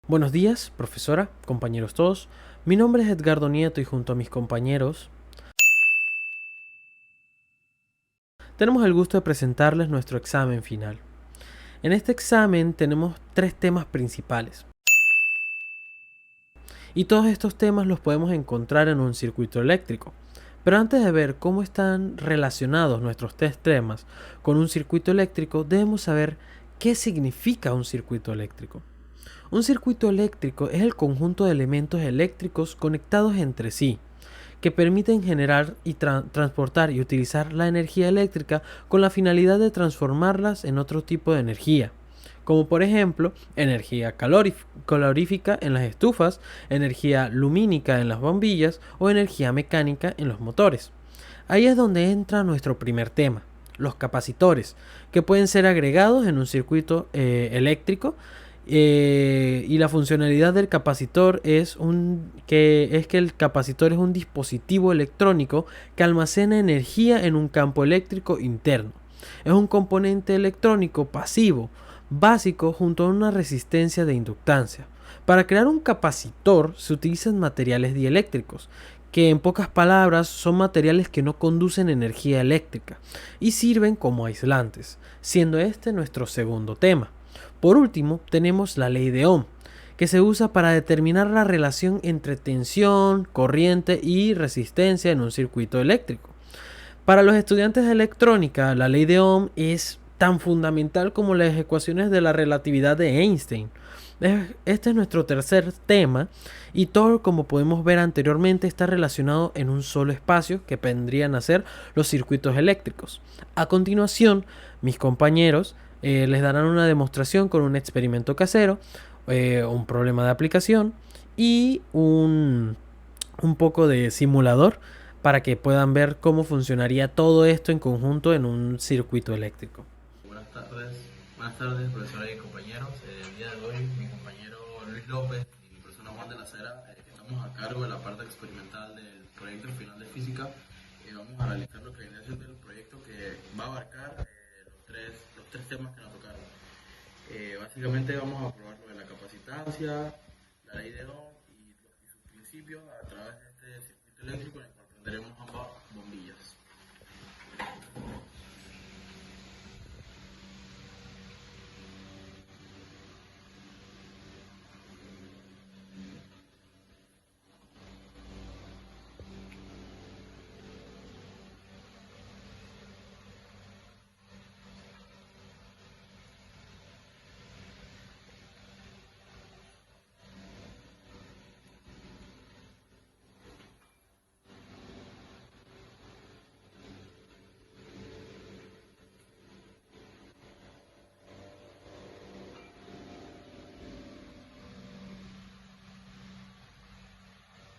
Buenos días, profesora, compañeros todos. Mi nombre es Edgardo Nieto y junto a mis compañeros tenemos el gusto de presentarles nuestro examen final. En este examen tenemos tres temas principales y todos estos temas los podemos encontrar en un circuito eléctrico. Pero antes de ver cómo están relacionados nuestros tres temas con un circuito eléctrico, debemos saber qué significa un circuito eléctrico. Un circuito eléctrico es el conjunto de elementos eléctricos conectados entre sí, que permiten generar y transportar y utilizar la energía eléctrica con la finalidad de transformarlas en otro tipo de energía, como por ejemplo energía calorífica en las estufas, energía lumínica en las bombillas o energía mecánica en los motores. Ahí es donde entra nuestro primer tema, los capacitores, que pueden ser agregados en un circuito eléctrico. Y la funcionalidad del capacitor es que el capacitor es un dispositivo electrónico que almacena energía en un campo eléctrico interno. Es un componente electrónico pasivo, básico junto a una resistencia de inductancia. Para crear un capacitor se utilizan materiales dieléctricos, que en pocas palabras son materiales que no conducen energía eléctrica y sirven como aislantes, siendo este nuestro segundo tema. Por último, tenemos la ley de Ohm, que se usa para determinar la relación entre tensión, corriente y resistencia en un circuito eléctrico. Para los estudiantes de electrónica, la ley de Ohm es tan fundamental como las ecuaciones de la relatividad de Einstein. Este es nuestro tercer tema y todo, como podemos ver anteriormente, está relacionado en un solo espacio que vendrían a ser los circuitos eléctricos. A continuación, mis compañeros les darán una demostración con un experimento casero, un problema de aplicación y un poco de simulador para que puedan ver cómo funcionaría todo esto en conjunto en un circuito eléctrico. Buenas tardes, profesora y compañeros. El día de hoy, mi compañero Luis López y mi persona Juan de la Cera, estamos a cargo de la parte experimental del proyecto final de física. Vamos a realizar lo que viene siendo el proyecto que va a abarcar los tres temas que nos tocaron. Básicamente vamos a probar lo de la capacitancia, la ley de Ohm y sus principios a través de este circuito eléctrico en el cual prenderemos ambas bombillas.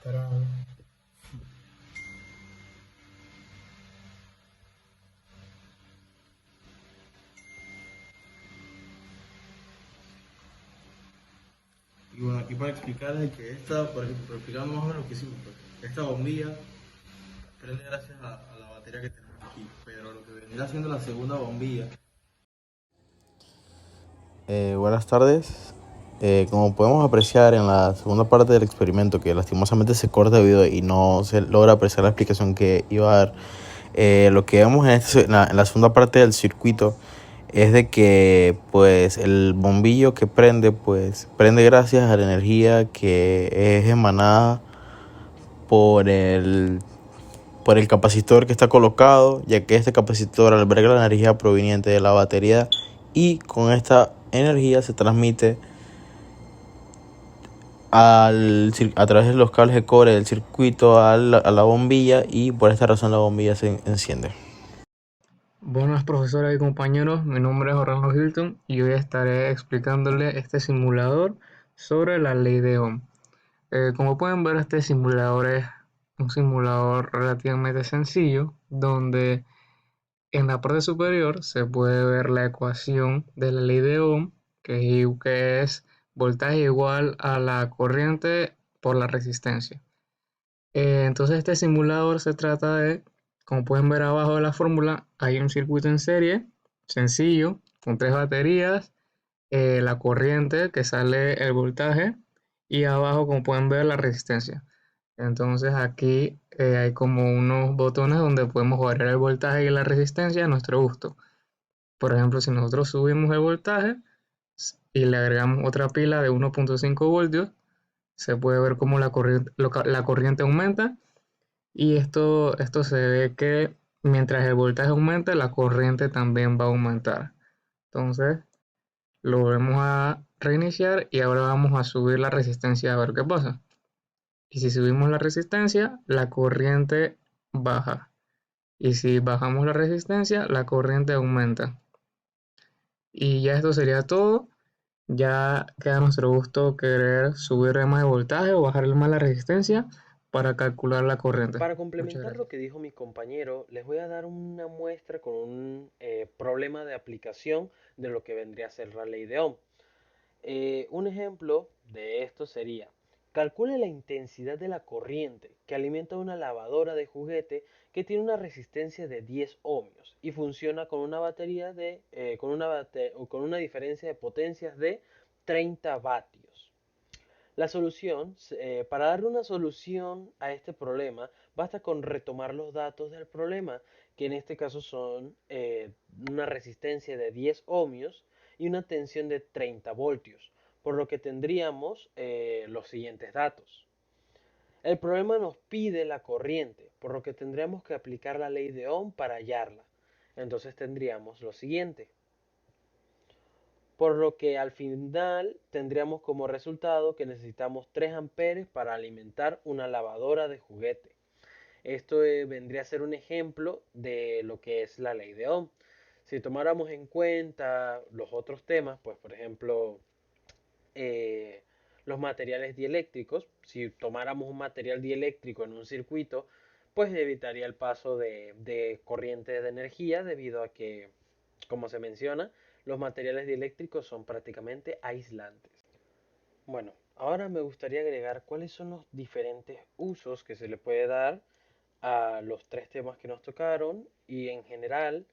¡Tarán! Y bueno, aquí para explicarles que por ejemplo, para explicar más o menos lo que hicimos, pues, esta bombilla prende gracias a la batería que tenemos aquí, pero lo que vendría siendo la segunda bombilla. Buenas tardes. Como podemos apreciar en la segunda parte del experimento, que lastimosamente se corta el video y no se logra apreciar la explicación que iba a dar, lo que vemos en la segunda parte del circuito es de que pues el bombillo que prende pues prende gracias a la energía que es emanada por por el capacitor que está colocado, ya que este capacitor alberga la energía proveniente de la batería y con esta energía se transmite a través de los cables de cobre del circuito a la bombilla, y por esta razón la bombilla se enciende. Buenas profesoras y compañeros, mi nombre es Orlando Hilton y hoy estaré explicándole este simulador sobre la ley de Ohm. Como pueden ver, este simulador es un simulador relativamente sencillo, donde en la parte superior se puede ver la ecuación de la ley de Ohm, que es voltaje igual a la corriente por la resistencia. Entonces este simulador se trata de, como pueden ver abajo de la fórmula, hay un circuito en serie, sencillo, con tres baterías la corriente que sale el voltaje y abajo, como pueden ver, la resistencia. Entonces aquí hay como unos botones donde podemos variar el voltaje y la resistencia a nuestro gusto. Por ejemplo, si nosotros subimos el voltaje y le agregamos otra pila de 1.5 voltios, se puede ver cómo la corriente aumenta, y esto se ve que mientras el voltaje aumenta, la corriente también va a aumentar. Entonces lo volvemos a reiniciar y ahora vamos a subir la resistencia a ver qué pasa. Y si subimos la resistencia, la corriente baja. Y si bajamos la resistencia, la corriente aumenta. Y ya esto sería todo. Ya queda a nuestro gusto querer subir más el voltaje o bajar más la resistencia para calcular la corriente. Para Muchas complementar lo gracias. que dijo mi compañero, les voy a dar una muestra con un problema de aplicación de lo que vendría a ser la ley de Ohm. Un ejemplo de esto sería: calcule la intensidad de la corriente que alimenta una lavadora de juguete que tiene una resistencia de 10 ohmios y funciona con una batería con una diferencia de potencias de 30 vatios. Para darle una solución a este problema, basta con retomar los datos del problema, que en este caso son una resistencia de 10 ohmios y una tensión de 30 voltios, por lo que tendríamos los siguientes datos. El problema nos pide la corriente, por lo que tendríamos que aplicar la ley de Ohm para hallarla. Entonces tendríamos lo siguiente: por lo que al final tendríamos como resultado que necesitamos 3 amperes para alimentar una lavadora de juguete. Esto vendría a ser un ejemplo de lo que es la ley de Ohm. Si tomáramos en cuenta los otros temas, pues por ejemplo, eh, los materiales dieléctricos, si tomáramos un material dieléctrico en un circuito, pues evitaría el paso de corrientes de energía, debido a que, como se menciona, los materiales dieléctricos son prácticamente aislantes. Bueno, ahora me gustaría agregar cuáles son los diferentes usos que se le puede dar a los tres temas que nos tocaron, y en general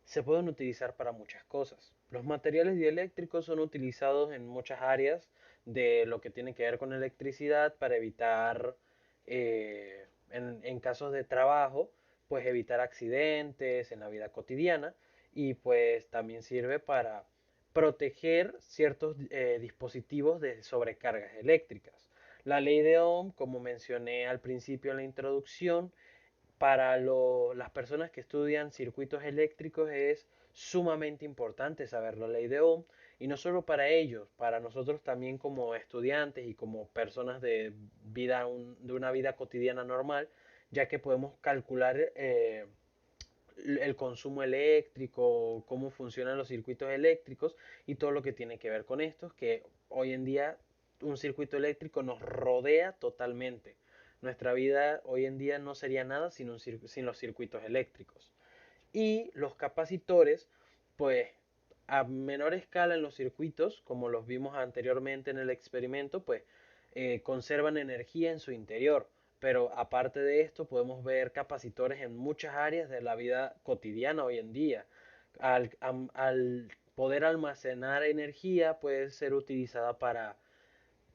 se pueden utilizar para muchas cosas. Los materiales dieléctricos son utilizados en muchas áreas de lo que tiene que ver con electricidad, para evitar, en casos de trabajo, pues evitar accidentes en la vida cotidiana, y pues también sirve para proteger ciertos dispositivos de sobrecargas eléctricas. La ley de Ohm, como mencioné al principio en la introducción, para las personas que estudian circuitos eléctricos es sumamente importante saber la ley de Ohm, y no solo para ellos, para nosotros también como estudiantes y como personas de una vida cotidiana normal, ya que podemos calcular el consumo eléctrico, cómo funcionan los circuitos eléctricos y todo lo que tiene que ver con estos, que hoy en día un circuito eléctrico nos rodea totalmente. Nuestra vida hoy en día no sería nada sin los circuitos eléctricos. Y los capacitores, pues a menor escala en los circuitos, como los vimos anteriormente en el experimento, pues conservan energía en su interior. Pero aparte de esto, podemos ver capacitores en muchas áreas de la vida cotidiana hoy en día. Al poder almacenar energía, puede ser utilizada para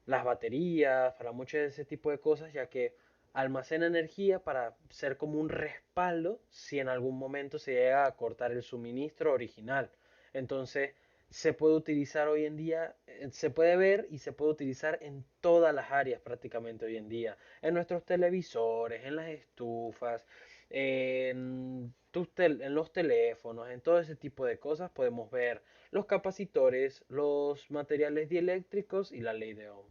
las baterías, para mucho de ese tipo de cosas, ya que almacena energía para ser como un respaldo si en algún momento se llega a cortar el suministro original. Entonces, se puede utilizar hoy en día, se puede ver y se puede utilizar en todas las áreas prácticamente hoy en día, en nuestros televisores, en las estufas, en los teléfonos, en todo ese tipo de cosas podemos ver los capacitores, los materiales dieléctricos y la ley de Ohm.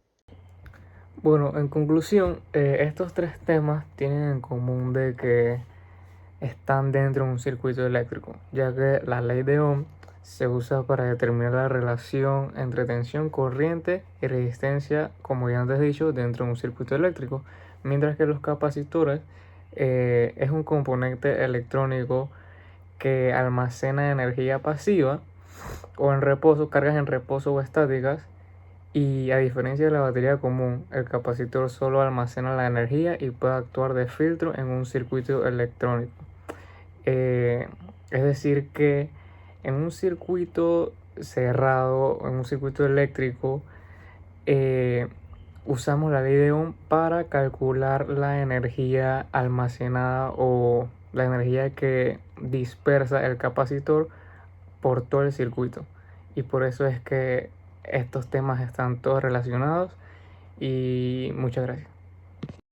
Bueno, en conclusión, estos tres temas tienen en común de que están dentro de un circuito eléctrico, ya que la ley de Ohm se usa para determinar la relación entre tensión, corriente y resistencia, como ya antes he dicho, dentro de un circuito eléctrico, mientras que los capacitores es un componente electrónico que almacena energía pasiva o en reposo, cargas en reposo o estáticas, y a diferencia de la batería común, el capacitor solo almacena la energía y puede actuar de filtro en un circuito electrónico. Es decir que en un circuito cerrado en un circuito eléctrico, usamos la ley de Ohm para calcular la energía almacenada o la energía que dispersa el capacitor por todo el circuito. Y por eso es que estos temas están todos relacionados. Y muchas gracias.